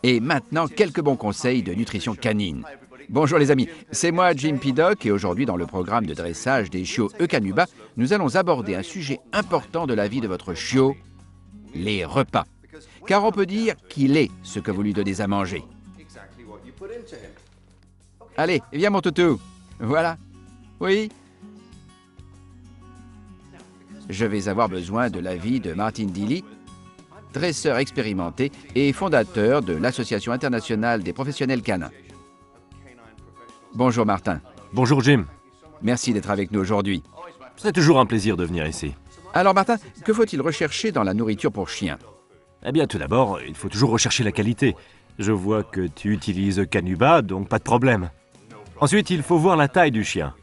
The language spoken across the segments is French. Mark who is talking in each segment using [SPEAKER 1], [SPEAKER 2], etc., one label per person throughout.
[SPEAKER 1] Et maintenant, quelques bons conseils de nutrition canine. Bonjour les amis, c'est moi Jim Piddock et aujourd'hui dans le programme de dressage des chiots Eukanuba, nous allons aborder un sujet important de la vie de votre chiot, les repas. Car on peut dire qu'il est ce que vous lui donnez à manger. Allez, viens mon toutou. Voilà. Oui. Je vais avoir besoin de l'avis de Martin Dilly, dresseur expérimenté et fondateur de l'Association internationale des professionnels canins. Bonjour Martin.
[SPEAKER 2] Bonjour Jim.
[SPEAKER 1] Merci d'être avec nous aujourd'hui.
[SPEAKER 2] C'est toujours un plaisir de venir ici.
[SPEAKER 1] Alors Martin, que faut-il rechercher dans la nourriture pour chiens?
[SPEAKER 2] Eh bien, tout d'abord, il faut toujours rechercher la qualité. Je vois que tu utilises Eukanuba, donc pas de problème. Ensuite, il faut voir la taille du chien.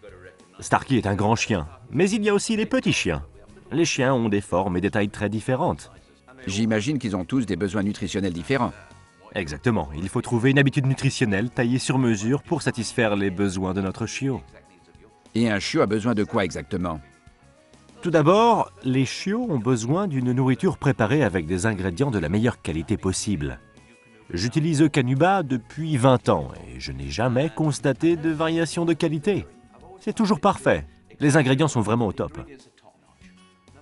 [SPEAKER 2] Starkey est un grand chien, mais il y a aussi les petits chiens. Les chiens ont des formes et des tailles très différentes.
[SPEAKER 1] J'imagine qu'ils ont tous des besoins nutritionnels différents.
[SPEAKER 2] Exactement, il faut trouver une habitude nutritionnelle taillée sur mesure pour satisfaire les besoins de notre chiot.
[SPEAKER 1] Et un chiot a besoin de quoi exactement?
[SPEAKER 2] Tout d'abord, les chiots ont besoin d'une nourriture préparée avec des ingrédients de la meilleure qualité possible. J'utilise Eukanuba depuis 20 ans et je n'ai jamais constaté de variation de qualité. C'est toujours parfait. Les ingrédients sont vraiment au top.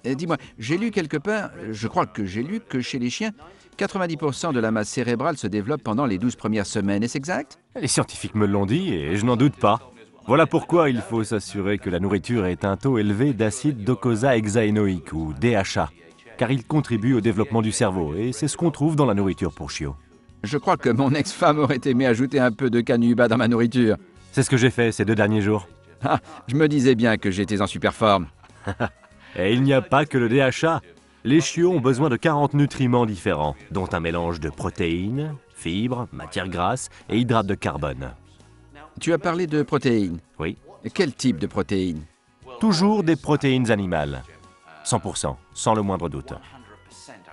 [SPEAKER 1] Dis-moi, j'ai lu quelque part, je crois que j'ai lu que chez les chiens, 90% de la masse cérébrale se développe pendant les 12 premières semaines, est-ce exact?
[SPEAKER 2] Les scientifiques me l'ont dit et je n'en doute pas. Voilà pourquoi il faut s'assurer que la nourriture ait un taux élevé d'acide docosahexaénoïque ou DHA, car il contribue au développement du cerveau et c'est ce qu'on trouve dans la nourriture pour chiots.
[SPEAKER 1] Je crois que mon ex-femme aurait aimé ajouter un peu de Eukanuba dans ma nourriture.
[SPEAKER 2] C'est ce que j'ai fait ces 2 derniers jours.
[SPEAKER 1] Ah, je me disais bien que j'étais en super forme.
[SPEAKER 2] Et il n'y a pas que le DHA. Les chiots ont besoin de 40 nutriments différents, dont un mélange de protéines, fibres, matières grasses et hydrates de carbone.
[SPEAKER 1] Tu as parlé de protéines.
[SPEAKER 2] Oui.
[SPEAKER 1] Quel type de protéines?
[SPEAKER 2] Toujours des protéines animales. 100%, sans le moindre doute.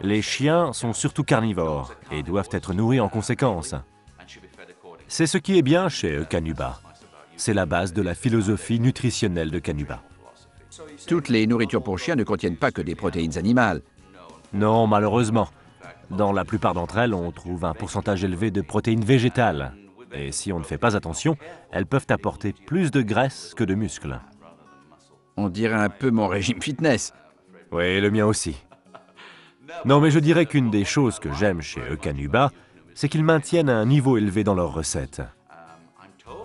[SPEAKER 2] Les chiens sont surtout carnivores et doivent être nourris en conséquence. C'est ce qui est bien chez Eukanuba. C'est la base de la philosophie nutritionnelle d'Eukanuba.
[SPEAKER 1] Toutes les nourritures pour chiens ne contiennent pas que des protéines animales.
[SPEAKER 2] Non, malheureusement. Dans la plupart d'entre elles, on trouve un pourcentage élevé de protéines végétales. Et si on ne fait pas attention, elles peuvent apporter plus de graisse que de muscles.
[SPEAKER 1] On dirait un peu mon régime fitness.
[SPEAKER 2] Oui, le mien aussi. Non, mais je dirais qu'une des choses que j'aime chez Eukanuba, c'est qu'ils maintiennent un niveau élevé dans leurs recettes.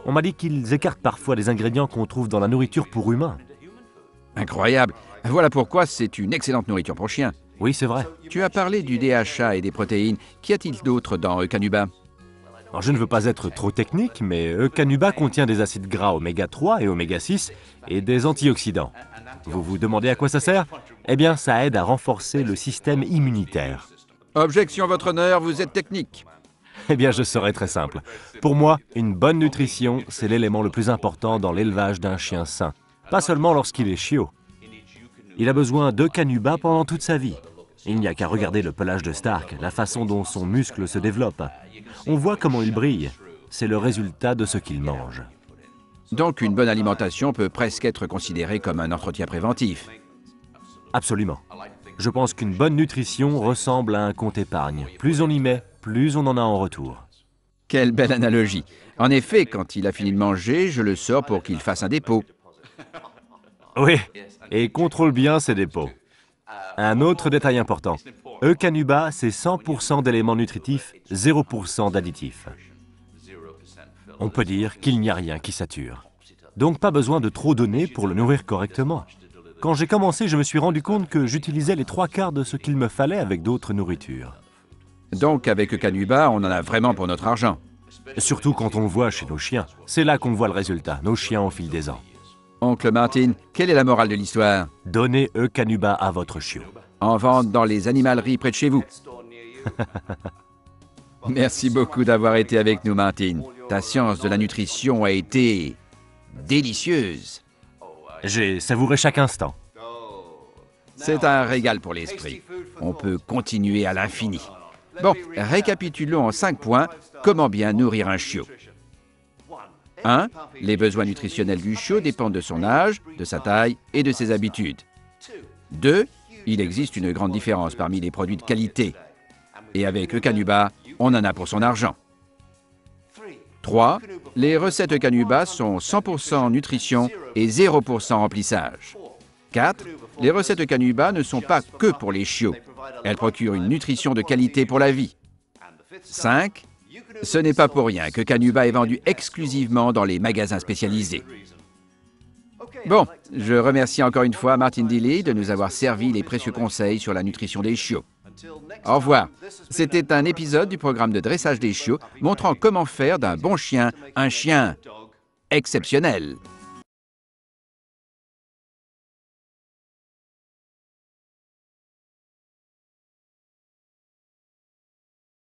[SPEAKER 2] On m'a dit qu'ils écartent parfois des ingrédients qu'on trouve dans la nourriture pour humains.
[SPEAKER 1] Incroyable. Voilà pourquoi c'est une excellente nourriture pour chiens.
[SPEAKER 2] Oui, c'est vrai.
[SPEAKER 1] Tu as parlé du DHA et des protéines. Qu'y a-t-il d'autre dans Eukanuba?
[SPEAKER 2] Alors, je ne veux pas être trop technique, mais Eukanuba contient des acides gras oméga 3 et oméga 6 et des antioxydants. Vous vous demandez à quoi ça sert? Eh bien, ça aide à renforcer le système immunitaire.
[SPEAKER 1] Objection, votre honneur, vous êtes technique.
[SPEAKER 2] Eh bien, je serai très simple. Pour moi, une bonne nutrition, c'est l'élément le plus important dans l'élevage d'un chien sain. Pas seulement lorsqu'il est chiot. Il a besoin d'Eukanuba pendant toute sa vie. Il n'y a qu'à regarder le pelage de Stark, la façon dont son muscle se développe. On voit comment il brille. C'est le résultat de ce qu'il mange.
[SPEAKER 1] Donc une bonne alimentation peut presque être considérée comme un entretien préventif.
[SPEAKER 2] Absolument. Je pense qu'une bonne nutrition ressemble à un compte épargne. Plus on y met, plus on en a en retour.
[SPEAKER 1] Quelle belle analogie. En effet, quand il a fini de manger, je le sors pour qu'il fasse un dépôt.
[SPEAKER 2] Oui, et contrôle bien ses dépôts. Un autre détail important. Eukanuba, c'est 100% d'éléments nutritifs, 0% d'additifs. On peut dire qu'il n'y a rien qui sature. Donc pas besoin de trop donner pour le nourrir correctement. Quand j'ai commencé, je me suis rendu compte que j'utilisais les 3/4 de ce qu'il me fallait avec d'autres nourritures.
[SPEAKER 1] Donc avec Eukanuba, on en a vraiment pour notre argent.
[SPEAKER 2] Surtout quand on le voit chez nos chiens. C'est là qu'on voit le résultat, nos chiens au fil des ans.
[SPEAKER 1] Oncle Martin, quelle est la morale de l'histoire?
[SPEAKER 2] Donnez Eukanuba à votre chiot.
[SPEAKER 1] En vente dans les animaleries près de chez vous. Merci beaucoup d'avoir été avec nous, Martin. Ta science de la nutrition a été délicieuse.
[SPEAKER 2] J'ai savouré chaque instant.
[SPEAKER 1] C'est un régal pour l'esprit. On peut continuer à l'infini. Bon, récapitulons en 5 points comment bien nourrir un chiot. 1. Les besoins nutritionnels du chiot dépendent de son âge, de sa taille et de ses habitudes. 2. Il existe une grande différence parmi les produits de qualité. Et avec Eukanuba, On en a pour son argent. 3. Les recettes Eukanuba sont 100% nutrition et 0% remplissage. 4. Les recettes Eukanuba ne sont pas que pour les chiots. Elles procurent une nutrition de qualité pour la vie. 5. Ce n'est pas pour rien que Eukanuba est vendu exclusivement dans les magasins spécialisés. Bon, je remercie encore une fois Martin Dilley de nous avoir servi les précieux conseils sur la nutrition des chiots. Au revoir. C'était un épisode du programme de dressage des chiots montrant comment faire d'un bon chien un chien exceptionnel.